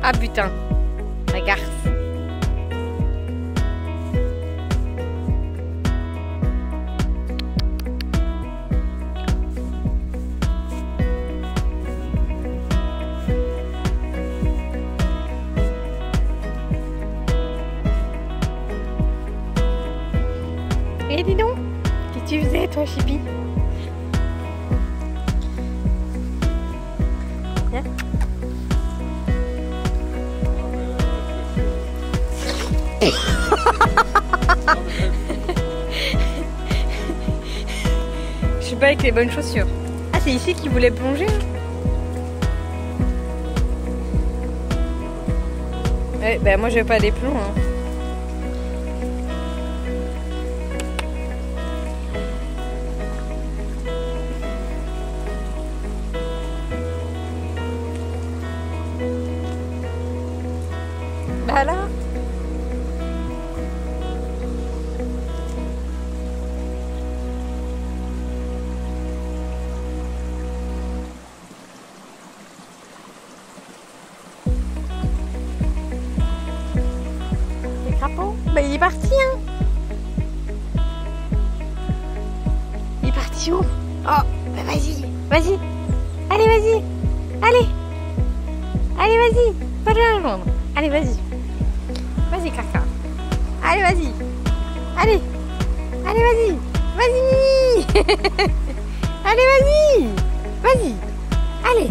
Ah putain, la garce. Et dis donc, qu'est-ce que tu faisais toi, Chippy? Viens. Je suis pas avec les bonnes chaussures. Ah, c'est ici qu'il voulait plonger? Ouais, ben moi j'ai pas des plombs. Hein. Bah là. Le crapaud? Bah il est parti hein. Il est parti où? Oh, bah vas-y, vas-y. Allez, vas-y. Allez. Allez, vas-y. Pas de la joindre. Allez, vas-y. Vas-y, caca. Allez, vas-y. Allez. Allez, vas-y. Vas-y. Allez, vas-y. Vas-y. Allez.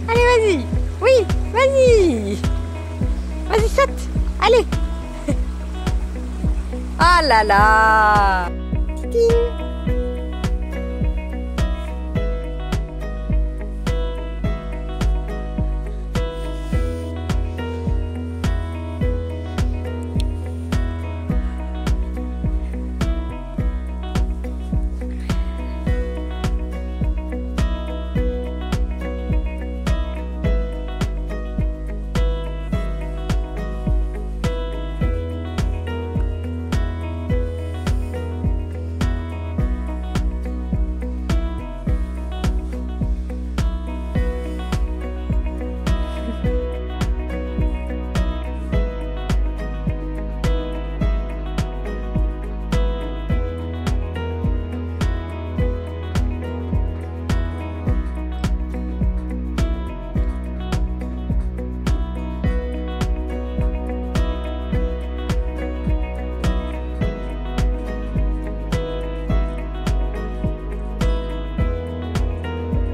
Allez, vas-y. Oui, vas-y. Vas-y, saute. Allez. Ah là là. Ting.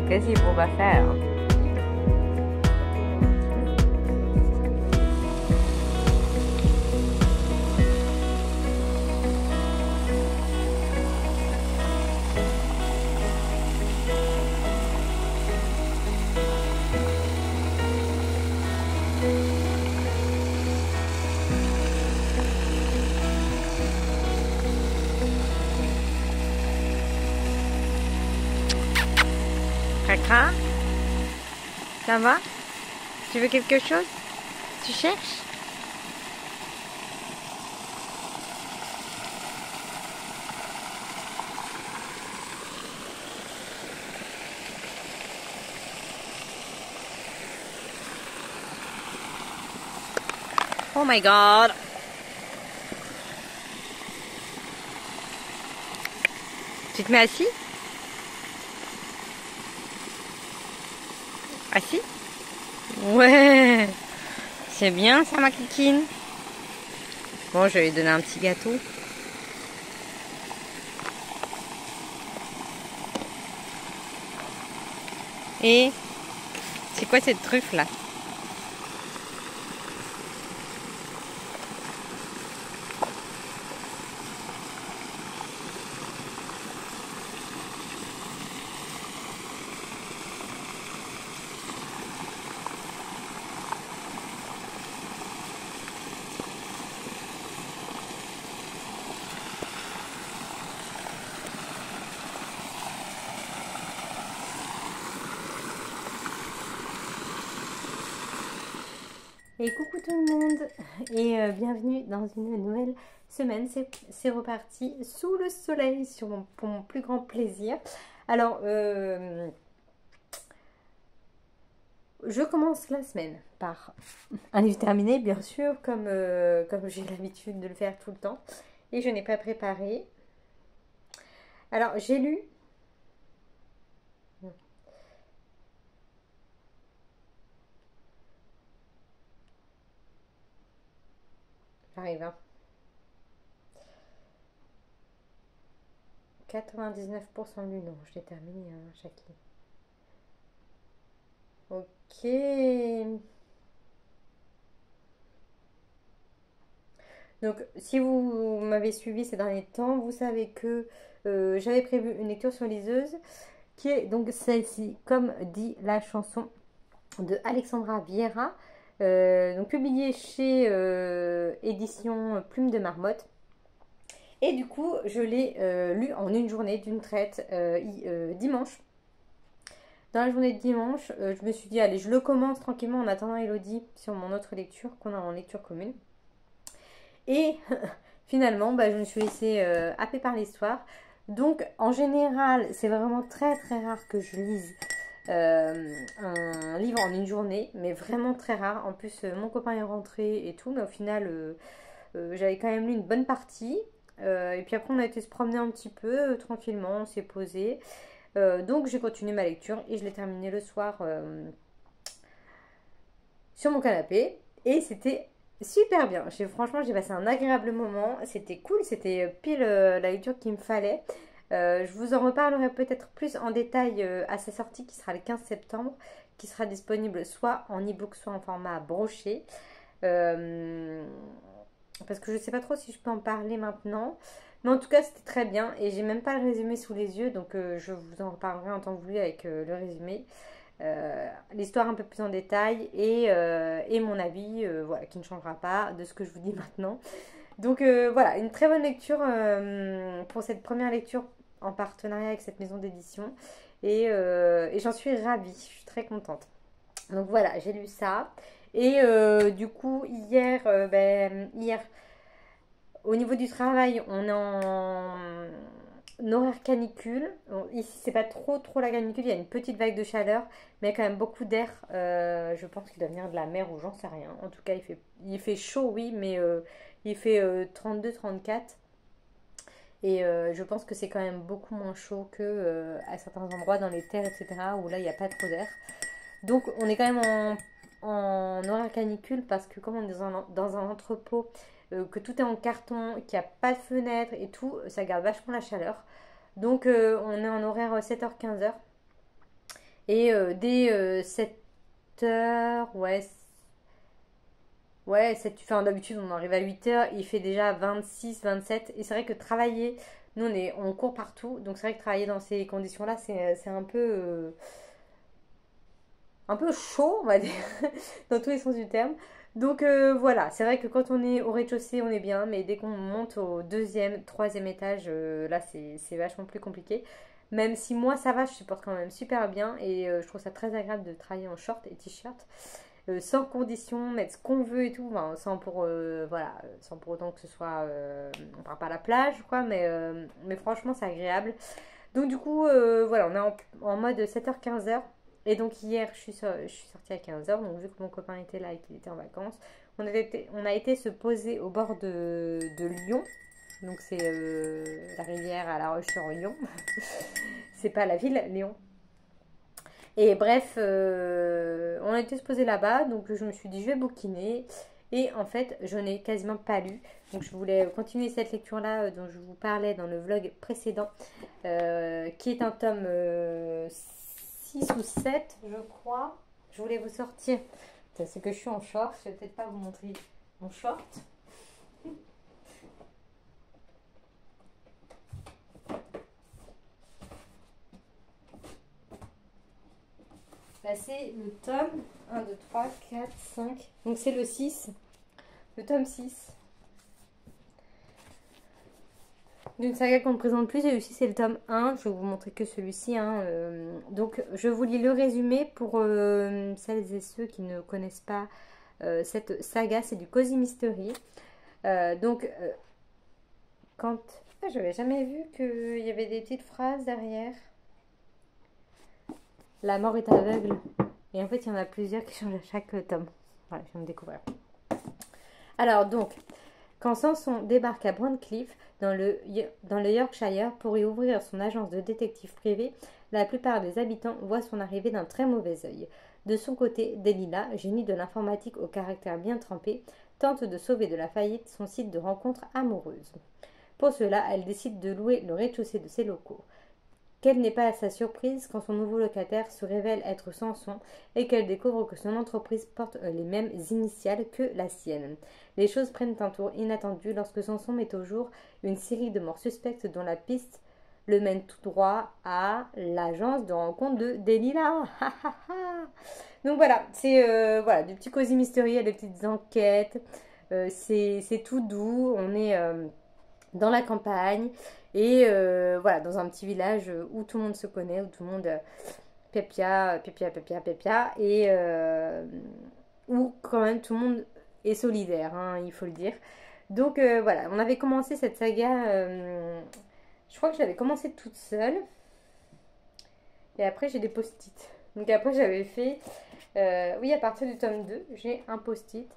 Qu'est-ce qu'il faut pas faire? Caca, ça va? Tu veux quelque chose? Tu cherches? Oh my god! Tu te mets assis? Assis? Ouais! C'est bien ça, ma kikine. Bon, je vais lui donner un petit gâteau. Et c'est quoi cette truffe là? Et coucou tout le monde et bienvenue dans une nouvelle semaine. C'est reparti sous le soleil pour mon plus grand plaisir. Alors, je je commence la semaine par un livre terminé, bien sûr, comme j'ai l'habitude de le faire tout le temps. Et je n'ai pas préparé. Alors, j'ai lu. J'arrive, hein. 99% lu, non, je l'ai terminé, hein, chaque livre. Ok. Donc, si vous m'avez suivi ces derniers temps, vous savez que j'avais prévu une lecture sur liseuse, qui est donc celle-ci, comme dit la chanson de Alexandra Vieira, donc publiée chez édition Plume de Marmotte. Et du coup, je l'ai lu en une journée d'une traite dimanche. Dans la journée de dimanche, je me suis dit, allez, je le commence tranquillement en attendant Elodie sur mon autre lecture qu'on a en lecture commune. Et finalement, bah, je me suis laissée happer par l'histoire. Donc, en général, c'est vraiment très très rare que je lise un livre en une journée, mais vraiment très rare. En plus, mon copain est rentré et tout, mais au final, j'avais quand même lu une bonne partie. Et puis après, on a été se promener un petit peu tranquillement, on s'est posé. Donc, j'ai continué ma lecture et je l'ai terminé le soir sur mon canapé. Et c'était super bien. Franchement, j'ai passé un agréable moment. C'était cool, c'était pile la lecture qu'il me fallait. Je vous en reparlerai peut-être plus en détail à sa sortie qui sera le 15 septembre, qui sera disponible soit en e-book, soit en format broché. Euh, Parce que je sais pas trop si je peux en parler maintenant. Mais en tout cas, c'était très bien. Et j'ai même pas le résumé sous les yeux. Donc, je vous en reparlerai en temps voulu avec le résumé. L'histoire un peu plus en détail. Et mon avis, voilà, qui ne changera pas de ce que je vous dis maintenant. Donc, voilà, une très bonne lecture pour cette première lecture en partenariat avec cette maison d'édition. Et j'en suis ravie. Je suis très contente. Donc, voilà, j'ai lu ça. Et du coup, hier, au niveau du travail, on est en horaire canicule. Bon, ici, c'est pas trop la canicule. Il y a une petite vague de chaleur, mais il y a quand même beaucoup d'air. Je pense qu'il doit venir de la mer ou j'en sais rien. En tout cas, il fait chaud, oui, mais il fait 32-34. Et je pense que c'est quand même beaucoup moins chaud que à certains endroits dans les terres, etc., où là, il n'y a pas trop d'air. Donc, on est quand même en horaire canicule parce que comme on est dans un entrepôt, que tout est en carton, qu'il n'y a pas de fenêtre et tout, ça garde vachement la chaleur. Donc, on est en horaire 7h-15h. Et dès 7h, ouais, ouais, enfin, d'habitude on arrive à 8h, il fait déjà 26-27. Et c'est vrai que travailler, nous on court partout, donc c'est vrai que travailler dans ces conditions-là, c'est un peu chaud, on va dire, dans tous les sens du terme. Donc voilà, c'est vrai que quand on est au rez-de-chaussée, on est bien, mais dès qu'on monte au deuxième, troisième étage, là c'est vachement plus compliqué. Même si moi ça va, je supporte quand même super bien et je trouve ça très agréable de travailler en short et t-shirt, sans condition, mettre ce qu'on veut et tout, enfin, voilà, sans pour autant que ce soit, on part pas à la plage quoi, mais franchement c'est agréable. Donc du coup, voilà, on est en mode 7h-15h. Et donc hier, je suis sortie à 15h. Donc vu que mon copain était là et qu'il était en vacances, on a été se poser au bord de Lyon. Donc c'est la rivière à La Roche-sur-Yon. C'est pas la ville, Lyon. Et bref, on a été se poser là-bas. Donc je me suis dit, je vais bouquiner. Et en fait, je n'ai quasiment pas lu. Donc je voulais continuer cette lecture-là dont je vous parlais dans le vlog précédent, qui est un tome 6 ou 7, je crois. Je voulais vous sortir. C'est que je suis en short. Je vais peut-être pas vous montrer mon short. Là, c'est le tome 1, 2, 3, 4, 5. Donc c'est le 6. Le tome 6. D'une saga qu'on ne présente plus, et aussi c'est le tome 1, je vais vous montrer que celui-ci, hein. Donc je vous lis le résumé pour celles et ceux qui ne connaissent pas cette saga, c'est du Cozy Mystery. Donc quand... Ah, j'avais jamais vu qu'il y avait des petites phrases derrière. La mort est aveugle. Et en fait, il y en a plusieurs qui changent à chaque tome. Voilà, je viens de découvrir. Alors donc, quand Samson débarque à Brandcliffe, dans le Yorkshire, pour y ouvrir son agence de détective privé, la plupart des habitants voient son arrivée d'un très mauvais œil. De son côté, Delilah, génie de l'informatique au caractère bien trempé, tente de sauver de la faillite son site de rencontres amoureuses. Pour cela, elle décide de louer le rez-de-chaussée de ses locaux. Quelle n'est pas sa surprise quand son nouveau locataire se révèle être Samson et qu'elle découvre que son entreprise porte les mêmes initiales que la sienne. Les choses prennent un tour inattendu lorsque Samson met au jour une série de morts suspectes dont la piste le mène tout droit à l'agence de rencontre de Delilah. Donc voilà, c'est voilà, du petit cosy mystery, il y a des petites enquêtes, c'est tout doux, on est dans la campagne et voilà, dans un petit village où tout le monde se connaît, où tout le monde pépia, pépia, pépia, pépia, et où quand même tout le monde est solidaire, hein, il faut le dire. Donc voilà, on avait commencé cette saga, je crois que je l'avais commencé toute seule, et après j'ai des post-it. Donc après j'avais fait, oui, à partir du tome 2, j'ai un post-it.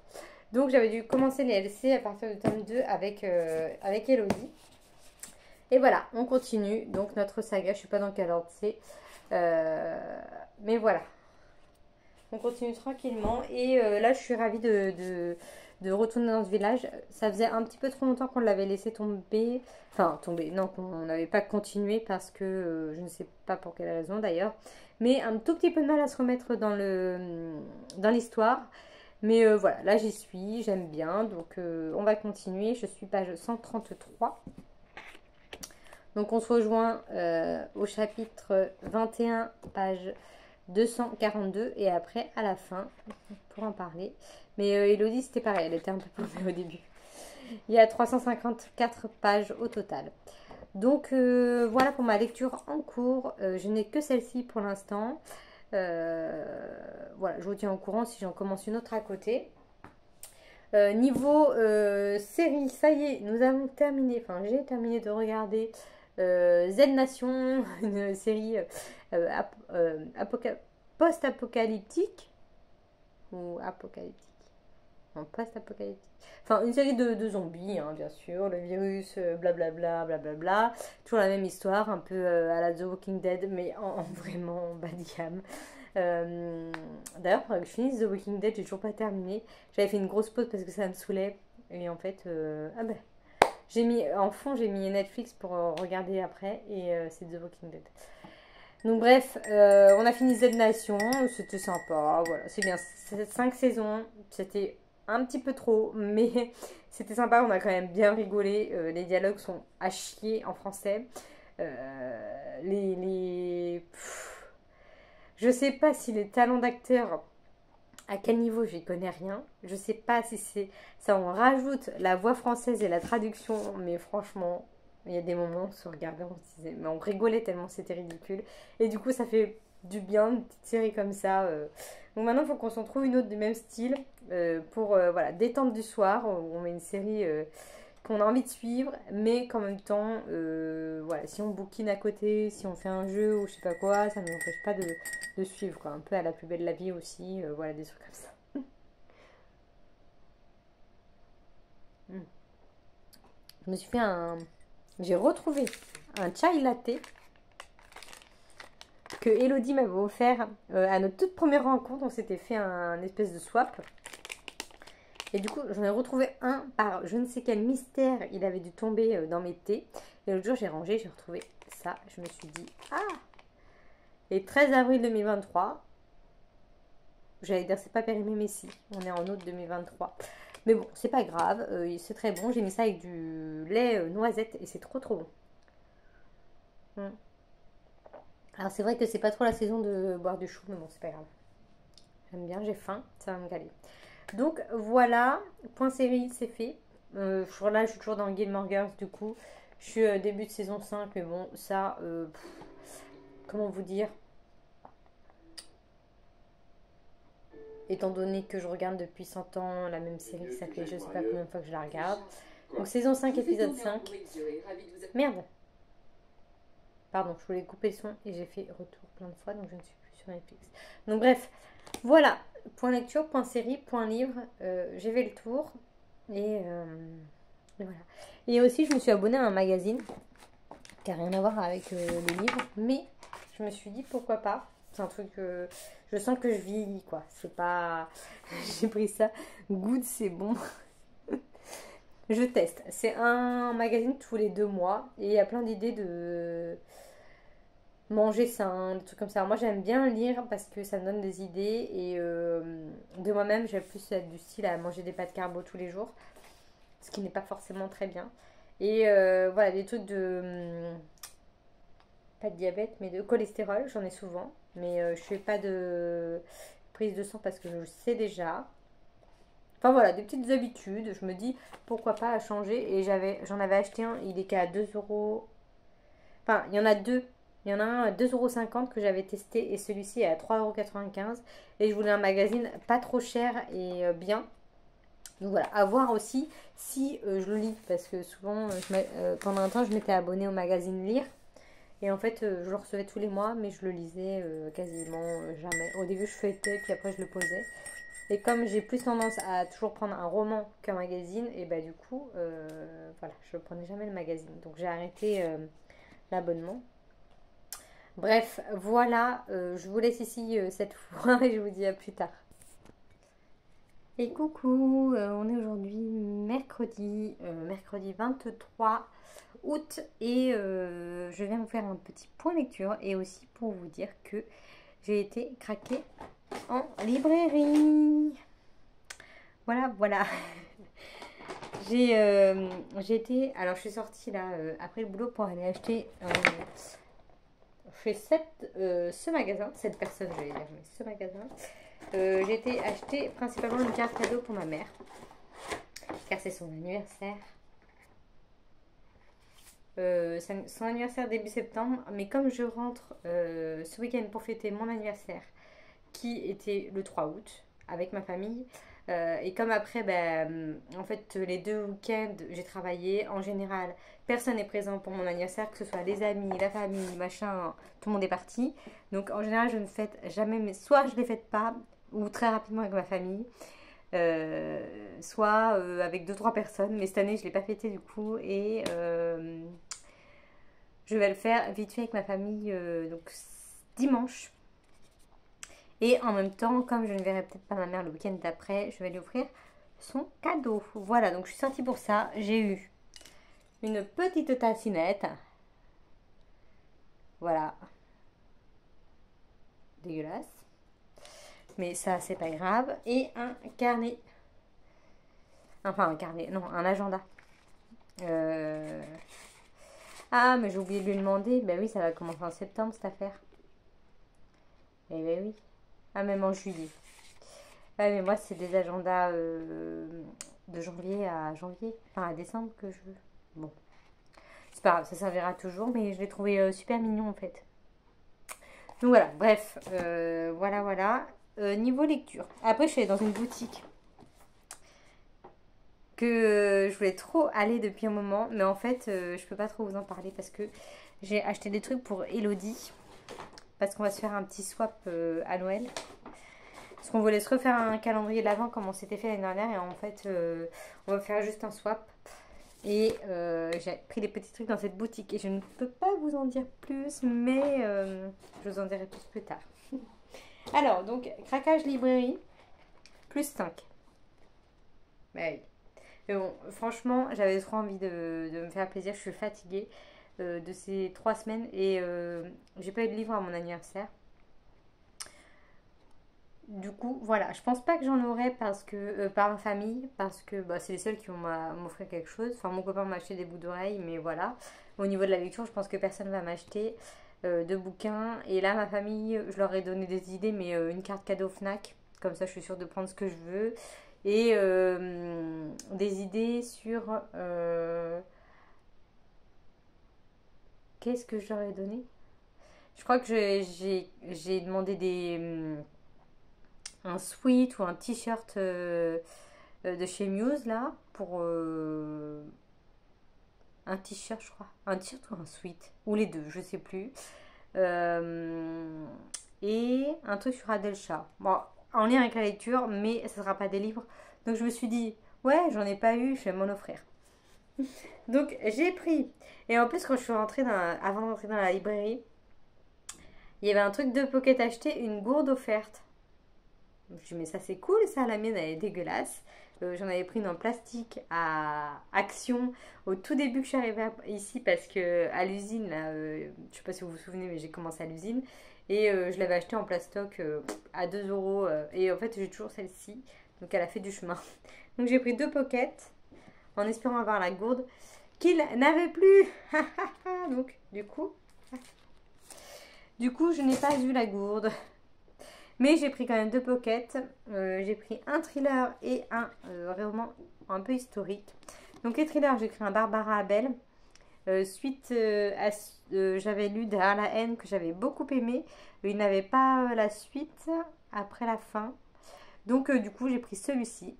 Donc j'avais dû commencer les LC à partir du tome 2 avec Elodie. Et voilà, on continue donc notre saga. Je ne sais pas dans quel ordre c'est. Mais voilà. On continue tranquillement. Et là, je suis ravie de retourner dans ce village. Ça faisait un petit peu trop longtemps qu'on l'avait laissé tomber. Enfin, tomber. Non, qu'on n'avait pas continué parce que je ne sais pas pour quelle raison d'ailleurs. Mais un tout petit peu de mal à se remettre dans l'histoire. Mais voilà, là j'y suis, j'aime bien. Donc on va continuer. Je suis page 133. Donc on se rejoint au chapitre 21, page 242. Et après, à la fin, pour en parler. Mais Elodie, c'était pareil, elle était un peu paumée au début. Il y a 354 pages au total. Donc voilà pour ma lecture en cours. Je n'ai que celle-ci pour l'instant. Voilà, je vous tiens au courant si j'en commence une autre à côté. Niveau série, ça y est, nous avons terminé, enfin j'ai terminé de regarder Z Nation, une série post-apocalyptique ou apocalyptique. Non, post-apocalyptique. Enfin, une série de zombies, hein, bien sûr, le virus, blablabla, blablabla. Toujours la même histoire, un peu à la The Walking Dead, mais en vraiment bas de gamme. D'ailleurs, il faudrait que je finisse The Walking Dead, j'ai toujours pas terminé. J'avais fait une grosse pause parce que ça me saoulait. Et en fait, ah ben, j'ai mis en fond, j'ai mis Netflix pour regarder après. Et c'est The Walking Dead. Donc bref, on a fini Z Nation, c'était sympa, voilà, c'est bien. 5 saisons, c'était un petit peu trop, mais c'était sympa, on a quand même bien rigolé. Les dialogues sont à chier en français. Je sais pas si les talents d'acteurs, à quel niveau, j'y connais rien. Je sais pas si c'est ça, on rajoute la voix française et la traduction, mais franchement, il y a des moments où on se regardait, on se disait, mais on rigolait tellement c'était ridicule. Et du coup, ça fait du bien, une petite série comme ça. Donc maintenant, il faut qu'on s'en trouve une autre du même style pour voilà, détente du soir. On met une série qu'on a envie de suivre, mais qu'en même temps, voilà, si on bouquine à côté, si on fait un jeu ou je sais pas quoi, ça ne nous empêche pas de suivre, quoi. Un peu à la plus belle la vie aussi, voilà, des trucs comme ça. Mm. Je me suis fait J'ai retrouvé un chai latte que Elodie m'avait offert à notre toute première rencontre. On s'était fait un espèce de swap. Et du coup, j'en ai retrouvé un par je ne sais quel mystère. Il avait dû tomber dans mes thés. Et l'autre jour, j'ai rangé, j'ai retrouvé ça. Je me suis dit, ah! Et 13 avril 2023. J'allais dire, c'est pas périmé, mais si. On est en août 2023. Mais bon, c'est pas grave. C'est très bon. J'ai mis ça avec du lait noisette. Et c'est trop trop bon. Alors, c'est vrai que c'est pas trop la saison de boire du chou. Mais bon, c'est pas grave. J'aime bien, j'ai faim. Ça va me caler. Donc voilà, point série, c'est fait. Là, je suis toujours dans Gilmore Girls, du coup. Je suis début de saison 5, mais bon, ça, comment vous dire? Étant donné que je regarde depuis 100 ans la même série, ça fait je sais pas combien de fois que je la regarde. Donc saison 5, épisode 5. Merde! Pardon, je voulais couper le son et j'ai fait retour plein de fois, donc je ne suis plus sur Netflix. Donc bref, Voilà, point lecture, point série, point livre, j'ai fait le tour. Et voilà. Et aussi, je me suis abonnée à un magazine qui n'a rien à voir avec les livres, mais je me suis dit pourquoi pas. C'est un truc, je sens que je vieillis quoi. C'est pas. J'ai pris ça. Good, c'est bon. Je teste. C'est un magazine tous les 2 mois et il y a plein d'idées de manger sain, des trucs comme ça. Moi j'aime bien lire parce que ça me donne des idées et de moi-même j'aime plus être du style à manger des pâtes carbo tous les jours, ce qui n'est pas forcément très bien. Et voilà, des trucs de pas de diabète mais de cholestérol, j'en ai souvent. Mais je fais pas de prise de sang parce que je sais déjà. Enfin voilà, des petites habitudes. Je me dis pourquoi pas changer. Et j'en avais acheté un, il est qu'à 2 euros. Enfin, il y en a deux. Il y en a un à 2,50 € que j'avais testé et celui-ci est à 3,95 €. Et je voulais un magazine pas trop cher et bien. Donc voilà, à voir aussi si je le lis. Parce que souvent, pendant un temps, je m'étais abonnée au magazine Lire. Et en fait, je le recevais tous les mois, mais je le lisais quasiment jamais. Au début, je feuilletais, puis après, je le posais. Et comme j'ai plus tendance à toujours prendre un roman qu'un magazine, et bah du coup, voilà, je ne prenais jamais le magazine. Donc j'ai arrêté l'abonnement. Bref, voilà, je vous laisse ici cette fois et je vous dis à plus tard. Et coucou, on est aujourd'hui mercredi 23 août et je viens vous faire un petit point lecture et aussi pour vous dire que j'ai été craquée en librairie. Voilà, voilà. J'ai été. Alors, je suis sortie là après le boulot pour aller acheter. Chez ce magasin, cette personne, je vais dire, mais ce magasin. J'ai été acheter principalement une carte cadeau pour ma mère. Car c'est son anniversaire. C'est son anniversaire début septembre. Mais comme je rentre ce week-end pour fêter mon anniversaire, qui était le 3 août, avec ma famille. Et comme après, ben, en fait, les 2 week-ends, j'ai travaillé. En général, personne n'est présent pour mon anniversaire, que ce soit les amis, la famille, machin, tout le monde est parti. Donc, en général, je ne fête jamais, mais soit je ne les fête pas, ou très rapidement avec ma famille, soit avec 2-3 personnes. Mais cette année, je ne l'ai pas fêté du coup, et je vais le faire vite fait avec ma famille, donc dimanche. Et en même temps, comme je ne verrai peut-être pas ma mère le week-end d'après, je vais lui offrir son cadeau. Voilà, donc je suis sortie pour ça. J'ai eu une petite tassinette. Voilà. Dégueulasse. Mais ça, c'est pas grave. Et un carnet. Enfin, un carnet. Non, un agenda. Ah, mais j'ai oublié de lui demander. Ben oui, ça va commencer en septembre, cette affaire. Eh ben oui. Ah, même en juillet. Ouais, mais moi, c'est des agendas de janvier à janvier, enfin à décembre que je veux. Bon, c'est pas grave, ça servira toujours, mais je l'ai trouvé super mignon en fait. Donc voilà, bref, voilà, voilà. Niveau lecture. Après, je suis allée dans une boutique que je voulais trop aller depuis un moment, mais en fait, je peux pas trop vous en parler parce que j'ai acheté des trucs pour Elodie, parce qu'on va se faire un petit swap à Noël. Parce qu'on voulait se refaire un calendrier de l'avant comme on s'était fait l'année dernière. Et en fait, on va faire juste un swap. Et j'ai pris des petits trucs dans cette boutique. Et je ne peux pas vous en dire plus, mais je vous en dirai plus tard. Alors, donc, craquage librairie, plus 5. Bah oui. Mais bon, franchement, j'avais trop envie de me faire plaisir. Je suis fatiguée de ces 3 semaines. Et j'ai pas eu de livre à mon anniversaire. Du coup, voilà, je pense pas que j'en aurai parce que par ma famille, parce que bah, c'est les seuls qui vont m'offrir quelque chose. Enfin, mon copain m'a acheté des bouts d'oreilles, mais voilà. Au niveau de la lecture, je pense que personne va m'acheter de bouquins. Et là, ma famille, je leur ai donné des idées, mais une carte cadeau Fnac, comme ça, je suis sûre de prendre ce que je veux. Et des idées sur qu'est-ce que je leur ai donné? Je crois que j'ai demandé un sweat ou un t-shirt de chez Muse là pour un t-shirt je crois, un t-shirt ou un sweat ou les deux je sais plus. Et un truc sur Adelcha, bon en lien avec la lecture, mais ce ne sera pas des livres. Donc je me suis dit, ouais, j'en ai pas eu, je vais m'en offrir. Donc j'ai pris. Et en plus, quand je suis rentrée avant d'entrer dans la librairie, il y avait un truc de Pocket acheté, une gourde offerte. Je me suis dit, mais ça c'est cool, ça, la mienne elle est dégueulasse. J'en avais pris une en plastique à Action au tout début que je suis arrivée ici parce que à l'usine, là, je sais pas si vous vous souvenez, mais j'ai commencé à l'usine et je l'avais acheté en plastoc à 2 euros. Et en fait, j'ai toujours celle-ci, donc elle a fait du chemin. Donc j'ai pris 2 pockets en espérant avoir la gourde qu'il n'avait plus. Donc du coup, je n'ai pas eu la gourde. Mais j'ai pris quand même 2 pockets. J'ai pris un thriller et un roman un peu historique. Donc les thrillers, j'ai pris un Barbara Abel. J'avais lu Derrière la haine que j'avais beaucoup aimé. Il n'avait pas la suite après la fin. Donc du coup, j'ai pris celui-ci.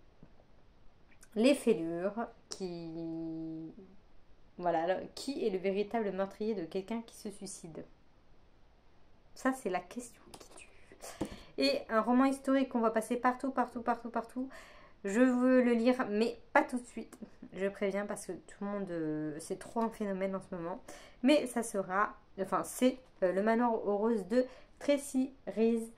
Les Fêlures, voilà, qui est le véritable meurtrier de quelqu'un qui se suicide? Ça, c'est la question qui tue. Et un roman historique qu'on va passer partout. Je veux le lire, mais pas tout de suite. Je préviens parce que tout le monde, c'est trop un phénomène en ce moment. Mais ça sera, c'est Le Manoir aux Roses de Tracy Rees.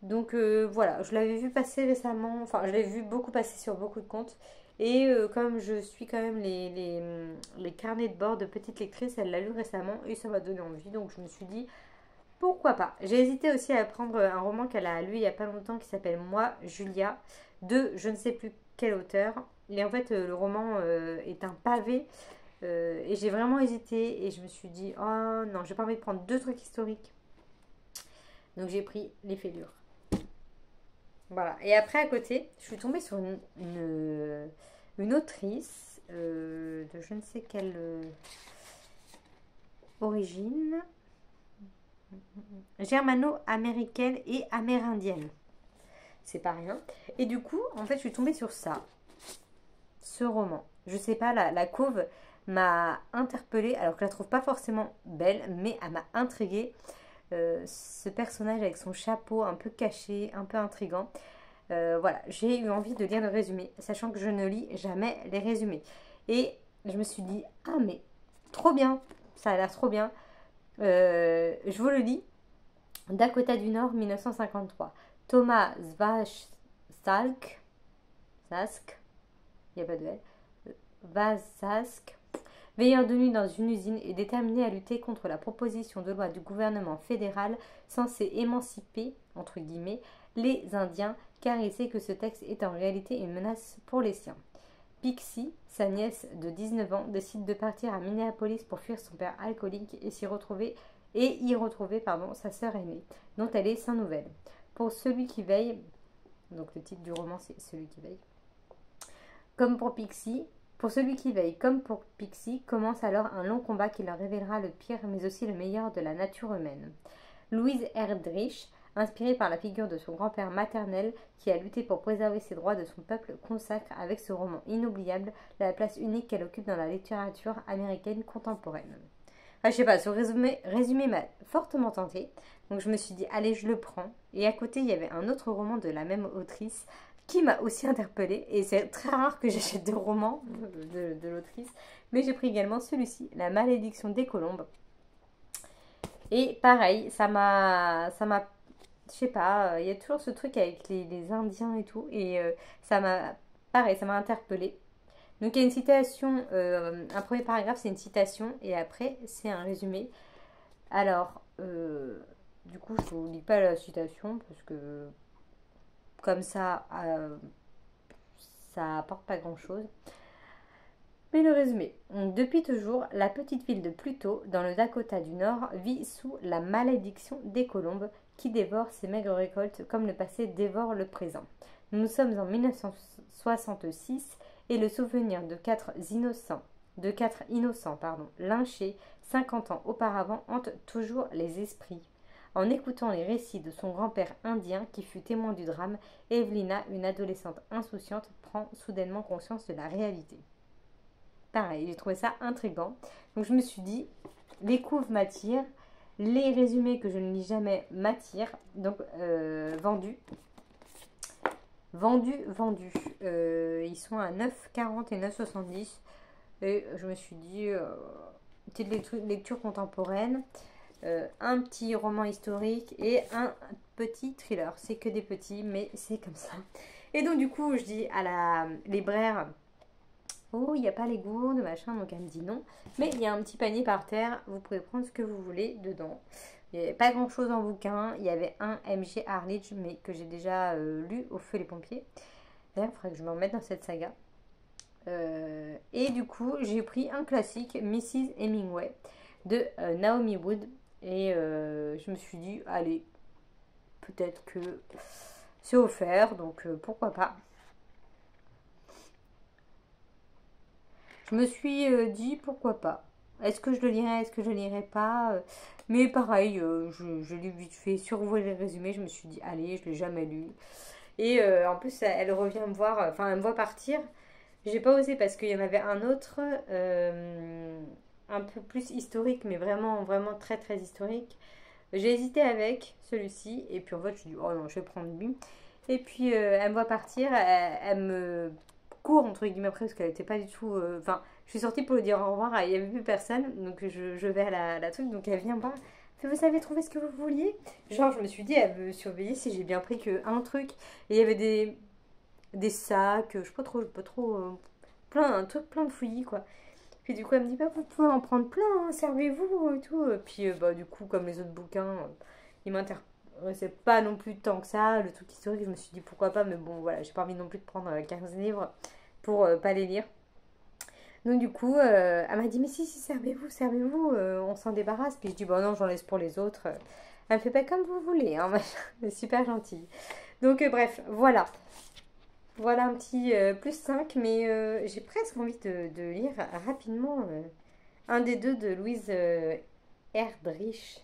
Donc voilà, je l'avais vu passer récemment, je l'ai vu beaucoup passer sur beaucoup de comptes. Et comme je suis quand même les carnets de bord de petite lectrice, elle l'a lu récemment et ça m'a donné envie. Donc je me suis dit, pourquoi pas. J'ai hésité aussi à prendre un roman qu'elle a lu il n'y a pas longtemps qui s'appelle Moi, Julia, de je ne sais plus quel auteur. Et en fait, le roman est un pavé. Et j'ai vraiment hésité et je me suis dit, oh non, j'ai pas envie de prendre 2 trucs historiques. Donc j'ai pris Les Fêlures. Voilà. Et après, à côté, je suis tombée sur une autrice de je ne sais quelle origine, germano-américaine et amérindienne. C'est pas rien. Et du coup, en fait, je suis tombée sur ça. Ce roman. Je sais pas, la couve m'a interpellée, alors que je la trouve pas forcément belle, mais elle m'a intriguée. Ce personnage avec son chapeau un peu caché, un peu intriguant. Voilà, j'ai eu envie de lire le résumé, sachant que je ne lis jamais les résumés. Et je me suis dit, ah mais trop bien, ça a l'air trop bien. Je vous le lis. Dakota du Nord, 1953. Thomas Vasalk, il n'y a pas de L, Vasask, veilleur de nuit dans une usine, est déterminé à lutter contre la proposition de loi du gouvernement fédéral censé émanciper, entre guillemets, les Indiens, car il sait que ce texte est en réalité une menace pour les siens. Pixie, sa nièce de 19 ans, décide de partir à Minneapolis pour fuir son père alcoolique et y retrouver sa sœur aînée, dont elle est sans nouvelles. Pour celui qui veille, donc le titre du roman c'est Celui qui veille, pour celui qui veille comme pour Pixie, commence alors un long combat qui leur révélera le pire mais aussi le meilleur de la nature humaine. Louise Erdrich, inspirée par la figure de son grand-père maternel qui a lutté pour préserver ses droits de son peuple, consacre avec ce roman inoubliable la place unique qu'elle occupe dans la littérature américaine contemporaine. Je sais pas, ce résumé m'a fortement tentée, donc je me suis dit, allez, je le prends. Et à côté, il y avait un autre roman de la même autrice qui m'a aussi interpellée, et c'est très rare que j'achète 2 romans de l'autrice, mais j'ai pris également celui-ci, La Malédiction des Colombes. Et pareil, ça m'a je sais pas, il y a toujours ce truc avec les Indiens et tout, et ça m'a interpellée. Donc il y a une citation, un premier paragraphe c'est une citation, et après c'est un résumé. Alors, du coup je vous lis pas la citation, parce que comme ça apporte pas grand chose. Mais le résumé. Depuis toujours, la petite ville de Pluto, dans le Dakota du Nord, vit sous la malédiction des colombes qui dévorent ses maigres récoltes comme le passé dévore le présent. Nous sommes en 1966 et le souvenir de quatre innocents lynchés 50 ans auparavant hante toujours les esprits. En écoutant les récits de son grand-père indien qui fut témoin du drame, Evelina, une adolescente insouciante, prend soudainement conscience de la réalité. Pareil, j'ai trouvé ça intriguant. Donc je me suis dit, les couves m'attirent, les résumés que je ne lis jamais m'attirent, donc vendus. vendus. Ils sont à 9,40 et 9,70. Et je me suis dit, petite lecture contemporaine, un petit roman historique et un petit thriller. C'est que des petits, mais c'est comme ça. Et donc du coup, je dis à la libraire, oh, il n'y a pas les gourdes, machin, donc elle me dit non. Mais il y a un petit panier par terre, vous pouvez prendre ce que vous voulez dedans. Il n'y avait pas grand chose en bouquin. Il y avait un MJ Harlidge, mais que j'ai déjà lu au feu les pompiers. D'ailleurs, il faudrait que je me remette dans cette saga. Et du coup, j'ai pris un classique, Mrs. Hemingway, de Naomi Wood. Et je me suis dit, allez, peut-être que c'est offert, donc pourquoi pas. Je me suis dit, pourquoi pas. Est-ce que je le lirai, est-ce que je le lirai pas. Mais pareil, je l'ai vite fait survoler le résumé. Je me suis dit, allez, je l'ai jamais lu. Et en plus, elle revient me voir, enfin, elle me voit partir. J'ai pas osé parce qu'il y en avait un autre, un peu plus historique, mais vraiment, vraiment très, très historique. J'ai hésité avec celui-ci, et puis en fait, je me suis dit, oh non, je vais prendre lui. Et puis, elle me voit partir, elle me court, entre guillemets, après, parce qu'elle n'était pas du tout. Enfin, je suis sortie pour lui dire au revoir, il n'y avait plus personne, donc je vais à la truc, donc elle vient pas. Elle fait, vous avez trouvé ce que vous vouliez? Genre, je me suis dit, elle veut surveiller si j'ai bien pris qu'un truc. Et il y avait des sacs, je sais pas trop, un truc plein de fouillis, quoi. Puis du coup, elle me dit, bah, vous pouvez en prendre plein, hein, servez-vous et tout. Puis bah, du coup, comme les autres bouquins, ils m'intéressaient pas non plus tant que ça. Le truc historique, je me suis dit, pourquoi pas, mais bon, voilà, j'ai pas envie non plus de prendre 15 livres pour pas les lire. Donc du coup, elle m'a dit, mais si, servez-vous, servez-vous, on s'en débarrasse. Puis je dis, bon non, j'en laisse pour les autres. Elle me fait pas comme vous voulez, hein, elle est super gentille. Donc bref, voilà. Voilà un petit plus 5, mais j'ai presque envie de lire rapidement un des deux de Louise Erdrich.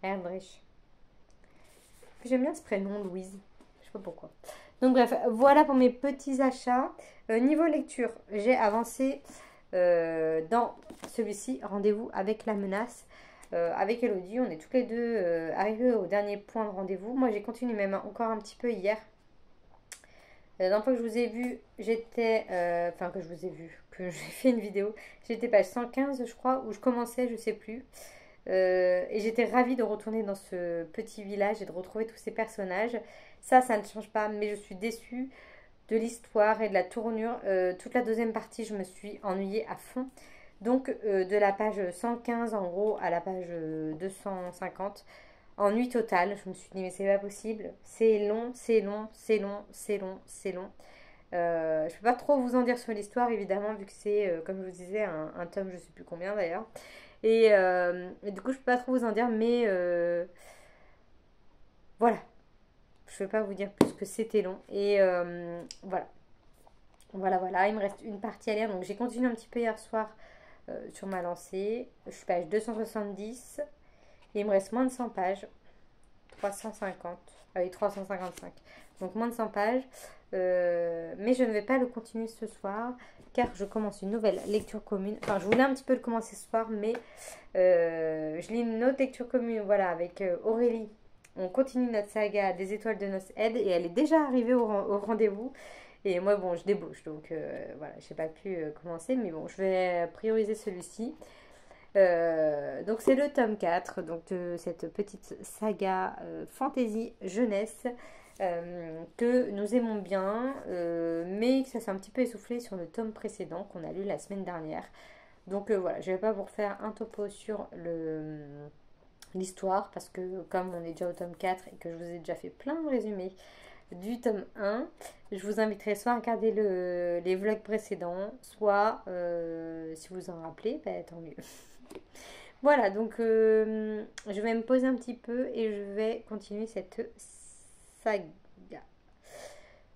Erdrich. J'aime bien ce prénom, Louise. Je sais pas pourquoi. Donc bref, voilà pour mes petits achats. Niveau lecture, j'ai avancé dans celui-ci, Rendez-vous avec la menace. Avec Elodie, on est toutes les deux arrivées au dernier point de rendez-vous. Moi, j'ai continué même encore un petit peu hier. La dernière fois que je vous ai vu, j'étais. Enfin, que je vous ai vu, que j'ai fait une vidéo. J'étais page 115, je crois, où je commençais, je sais plus. Et j'étais ravie de retourner dans ce petit village et de retrouver tous ces personnages. Ça ne change pas, mais je suis déçue de l'histoire et de la tournure. Toute la deuxième partie, je me suis ennuyée à fond. Donc, de la page 115 en gros à la page 250. Ennui total, je me suis dit mais c'est pas possible, c'est long, c'est long, c'est long, c'est long, c'est long. Je peux pas trop vous en dire sur l'histoire évidemment vu que c'est comme je vous disais un tome je sais plus combien d'ailleurs. Et du coup je peux pas trop vous en dire mais voilà, je peux pas vous dire plus que c'était long. Et voilà, voilà, il me reste une partie à lire donc j'ai continué un petit peu hier soir sur ma lancée. Je suis page 270 et il me reste moins de 100 pages. 350. Ah oui, 355. Donc moins de 100 pages. Mais je ne vais pas le continuer ce soir car je commence une nouvelle lecture commune. Enfin, je voulais un petit peu le commencer ce soir, mais je lis une autre lecture commune, voilà, avec Aurélie. On continue notre saga des étoiles de noces Aide et elle est déjà arrivée au rendez-vous. Et moi, bon, je débauche, donc voilà, je n'ai pas pu commencer, mais bon, je vais prioriser celui-ci. Donc c'est le tome 4 donc, de cette petite saga fantasy jeunesse que nous aimons bien, mais que ça s'est un petit peu essoufflé sur le tome précédent qu'on a lu la semaine dernière. Donc voilà, je ne vais pas vous refaire un topo sur l'histoire parce que comme on est déjà au tome 4 et que je vous ai déjà fait plein de résumés du tome 1, je vous inviterai soit à regarder les vlogs précédents, soit si vous en rappelez, bah, tant mieux. Voilà, donc je vais me poser un petit peu et je vais continuer cette saga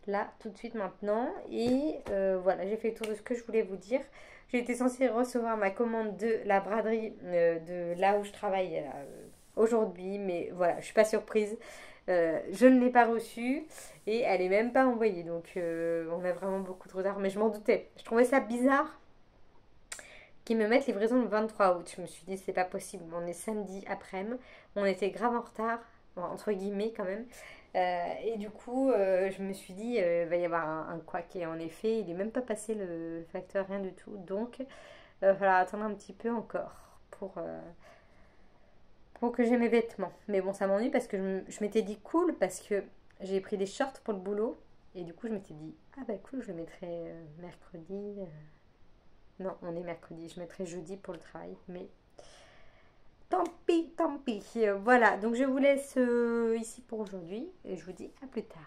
là tout de suite maintenant. Et voilà, j'ai fait le tour de ce que je voulais vous dire. J'ai été censée recevoir ma commande de la braderie de là où je travaille aujourd'hui, mais voilà, je suis pas surprise. Je ne l'ai pas reçue et elle est même pas envoyée, donc on a vraiment beaucoup trop tard, mais je m'en doutais. Je trouvais ça bizarre qui me mettent livraison le 23 août. Je me suis dit, c'est pas possible. On est samedi après-midi. On était grave en retard, entre guillemets quand même. Et du coup, je me suis dit, il va y avoir un couac. Et en effet, il n'est même pas passé le facteur, rien du tout. Donc, il va falloir attendre un petit peu encore pour que j'ai mes vêtements. Mais bon, ça m'ennuie parce que je m'étais dit cool parce que j'ai pris des shorts pour le boulot. Et du coup, je m'étais dit, ah bah cool, je le mettrai mercredi. Non, on est mercredi, je mettrai jeudi pour le travail. Mais tant pis, tant pis. Voilà, donc je vous laisse ici pour aujourd'hui et je vous dis à plus tard.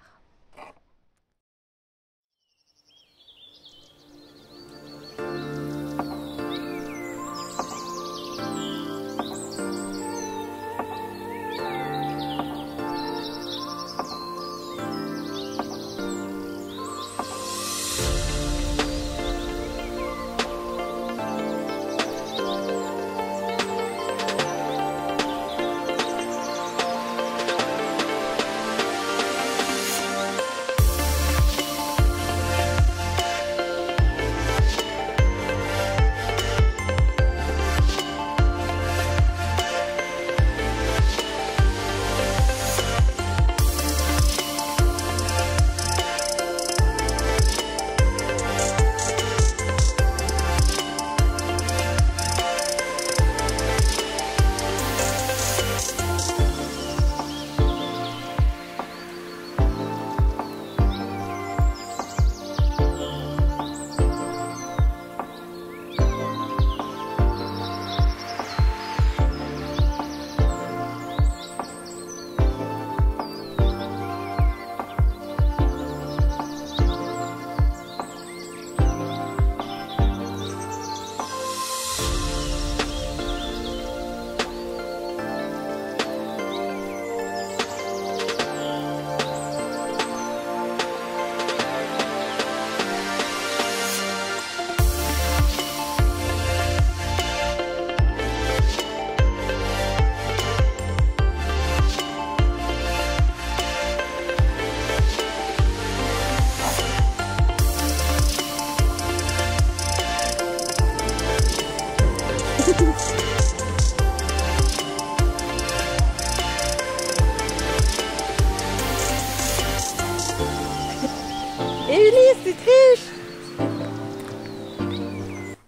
Et Ulysse, tu triches!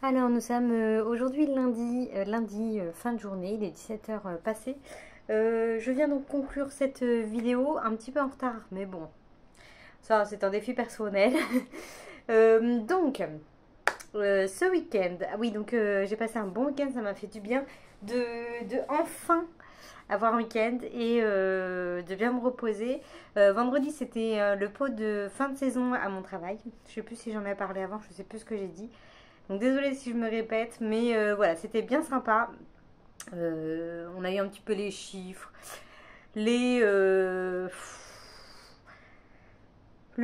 Alors nous sommes aujourd'hui lundi, fin de journée, il est 17h passé. Je viens donc conclure cette vidéo un petit peu en retard, mais bon, ça c'est un défi personnel. Donc, ce week-end, ah oui, donc j'ai passé un bon week-end, ça m'a fait du bien de enfin avoir un week-end et de bien me reposer. Vendredi, c'était le pot de fin de saison à mon travail. Je sais plus si j'en ai parlé avant, je sais plus ce que j'ai dit. Donc désolée si je me répète, mais voilà, c'était bien sympa. On a eu un petit peu les chiffres, le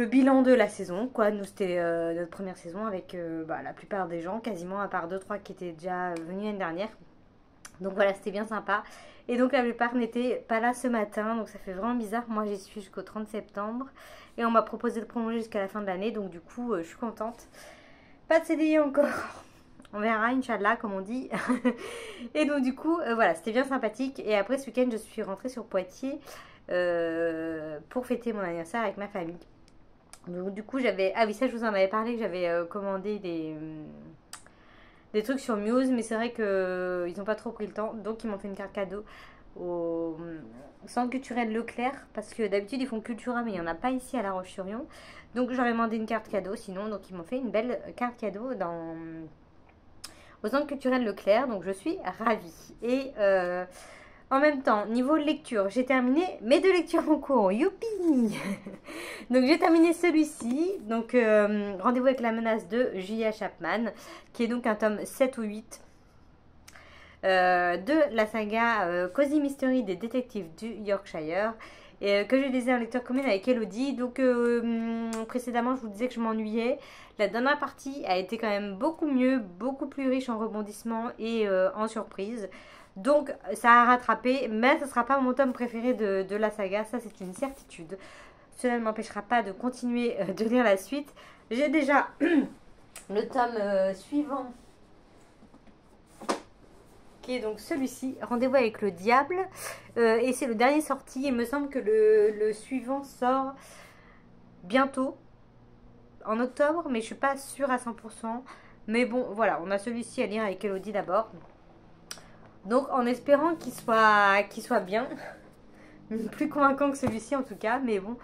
bilan de la saison, quoi. Nous, c'était notre première saison avec la plupart des gens, quasiment, à part 2-3 qui étaient déjà venus l'année dernière. Donc voilà, c'était bien sympa. Et donc la plupart n'étaient pas là ce matin, donc ça fait vraiment bizarre. Moi, j'y suis jusqu'au 30 septembre et on m'a proposé de prolonger jusqu'à la fin de l'année, donc du coup, je suis contente. Pas de CDI encore. On verra, Inch'Allah, comme on dit. Et donc, du coup, voilà, c'était bien sympathique. Et après, ce week-end, je suis rentrée sur Poitiers pour fêter mon anniversaire avec ma famille. Donc, du coup, j'avais... Ah oui, ça, je vous en avais parlé, que j'avais commandé des trucs sur Muse. Mais c'est vrai qu'ils n'ont pas trop pris le temps. Donc, ils m'ont fait une carte cadeau au centre culturel Leclerc. Parce que d'habitude, ils font Cultura, mais il n'y en a pas ici à La Roche-sur-Yon. Donc, j'aurais demandé une carte cadeau sinon. Donc, ils m'ont fait une belle carte cadeau au centre culturel Leclerc, donc je suis ravie. Et en même temps, niveau lecture, j'ai terminé mes 2 lectures en cours, youpi. Donc j'ai terminé celui-ci, donc Rendez-vous avec la menace de J.A. Chapman, qui est donc un tome 7 ou 8 de la saga Cozy Mystery des détectives du Yorkshire, et que je lisais en lecture commune avec Elodie. Donc précédemment, je vous disais que je m'ennuyais. La dernière partie a été quand même beaucoup mieux, beaucoup plus riche en rebondissements et en surprises. Donc ça a rattrapé, mais ce ne sera pas mon tome préféré de la saga, ça c'est une certitude. Cela ne m'empêchera pas de continuer de lire la suite. J'ai déjà le tome suivant qui est donc celui-ci, Rendez-vous avec le diable. Et c'est le dernier sorti. Il me semble que le suivant sort bientôt, en octobre, mais je suis pas sûre à 100%. Mais bon, voilà, on a celui-ci à lire avec Elodie d'abord. Donc en espérant qu'il soit bien. Plus convaincant que celui-ci en tout cas, mais bon,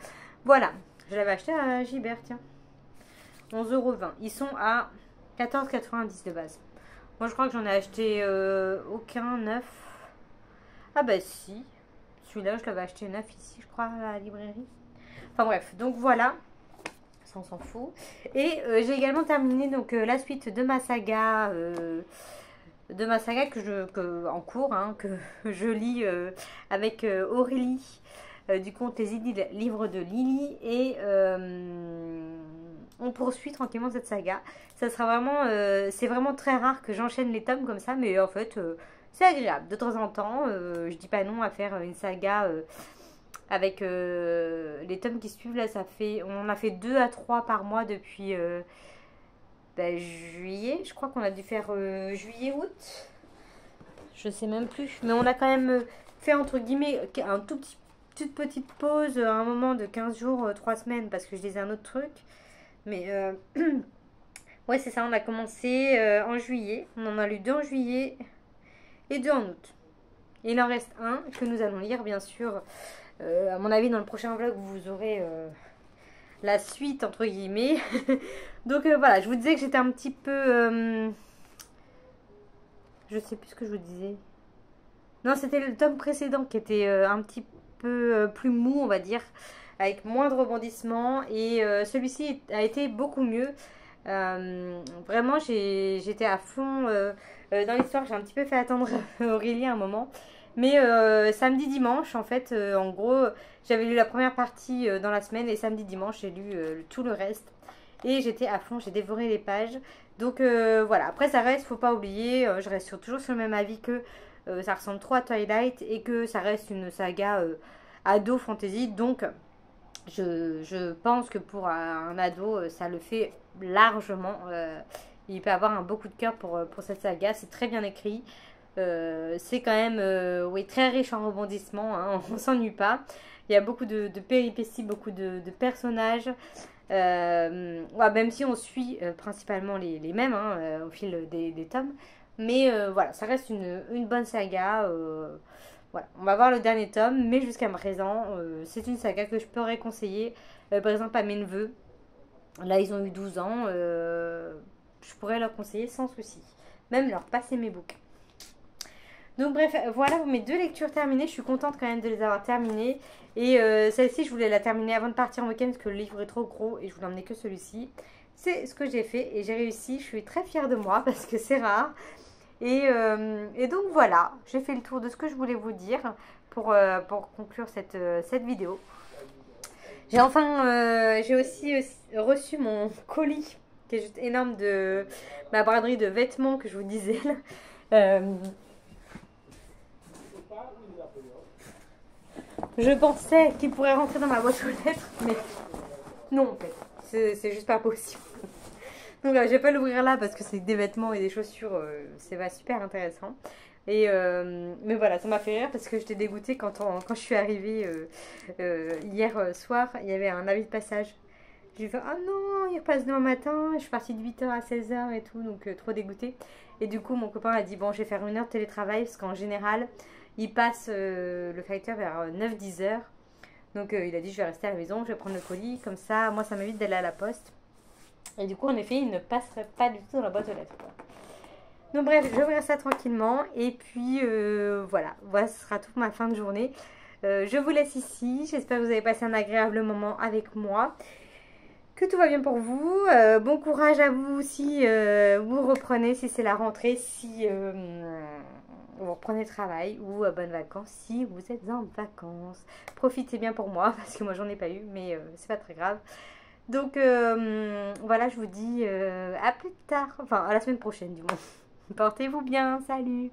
voilà. Je l'avais acheté à Gibert, tiens. 11,20 €. Ils sont à 14,90 € de base. Moi je crois que j'en ai acheté aucun neuf. Ah bah si. Celui-là je l'avais acheté neuf ici je crois à la librairie. Enfin bref, donc voilà. Ça on s'en fout. Et j'ai également terminé donc la suite de ma saga. En cours, hein, que je lis avec Aurélie du conte Les Idylles, livre de Lily. Et on poursuit tranquillement cette saga. Ça sera vraiment, c'est vraiment très rare que j'enchaîne les tomes comme ça, mais en fait c'est agréable de temps en temps. Je dis pas non à faire une saga avec les tomes qui suivent. Là on en a fait 2 à 3 par mois depuis juillet. Je crois qu'on a dû faire juillet-août, je sais même plus, mais on a quand même fait entre guillemets un toute petite pause à un moment de 15 jours, 3 semaines, parce que je lisais un autre truc. Mais ouais, c'est ça, on a commencé en juillet. On en a lu 2 en juillet et 2 en août. Et il en reste un que nous allons lire, bien sûr. À mon avis, dans le prochain vlog, vous aurez la suite, entre guillemets. Donc voilà, je vous disais que j'étais un petit peu... je sais plus ce que je vous disais. Non, c'était le tome précédent qui était un petit peu plus mou, on va dire, avec moins de rebondissements. Et celui-ci a été beaucoup mieux. Vraiment, j'étais à fond dans l'histoire. J'ai un petit peu fait attendre Aurélie à un moment. Mais samedi, dimanche, en fait, en gros, j'avais lu la première partie dans la semaine. Et samedi, dimanche, j'ai lu tout le reste. Et j'étais à fond, j'ai dévoré les pages. Donc voilà, après ça reste, faut pas oublier, je reste toujours sur le même avis que ça ressemble trop à Twilight et que ça reste une saga ado fantasy. Donc je pense que pour un ado, ça le fait largement. Il peut avoir un beau coup de cœur pour cette saga, c'est très bien écrit. C'est quand même oui, très riche en rebondissements, hein, on s'ennuie pas. Il y a beaucoup de péripéties, beaucoup de personnages. Ouais, même si on suit principalement les mêmes hein, au fil des tomes. Mais voilà, ça reste une bonne saga. Voilà. On va voir le dernier tome, mais jusqu'à présent, c'est une saga que je peux réconseiller. Par exemple, à mes neveux, là ils ont eu 12 ans, je pourrais leur conseiller sans souci. Même leur passer mes bouquins. Donc bref, voilà pour mes 2 lectures terminées. Je suis contente quand même de les avoir terminées. Et celle-ci, je voulais la terminer avant de partir en week-end parce que le livre est trop gros et je voulais emmener que celui-ci. C'est ce que j'ai fait et j'ai réussi. Je suis très fière de moi parce que c'est rare. Et donc voilà, j'ai fait le tour de ce que je voulais vous dire pour conclure cette vidéo. J'ai aussi reçu mon colis qui est juste énorme de ma braderie de vêtements que je vous disais là. Je pensais qu'il pourrait rentrer dans ma boîte aux lettres, mais non en fait, c'est juste pas possible. Donc je vais pas l'ouvrir là parce que c'est des vêtements et des chaussures, c'est pas super intéressant. Et mais voilà, ça m'a fait rire parce que j'étais dégoûtée quand je suis arrivée hier soir, il y avait un avis de passage. J'ai fait ah non, il repasse demain matin, je suis partie de 8 h à 16 h et tout, donc trop dégoûtée. Et du coup mon copain a dit bon je vais faire 1 heure de télétravail parce qu'en général il passe le facteur vers 9-10 h. Donc il a dit je vais rester à la maison, je vais prendre le colis, comme ça moi ça m'évite d'aller à la poste. Et du coup en effet il ne passerait pas du tout dans la boîte aux lettres. Donc bref, je vais ouvrir ça tranquillement et puis voilà, ce sera toute ma fin de journée. Je vous laisse ici, j'espère que vous avez passé un agréable moment avec moi. Que tout va bien pour vous. Bon courage à vous si vous reprenez, si c'est la rentrée, si vous reprenez le travail ou bonnes vacances si vous êtes en vacances. Profitez bien pour moi parce que moi j'en ai pas eu, mais c'est pas très grave. Donc voilà, je vous dis à plus tard, enfin à la semaine prochaine du moins. Portez-vous bien, salut!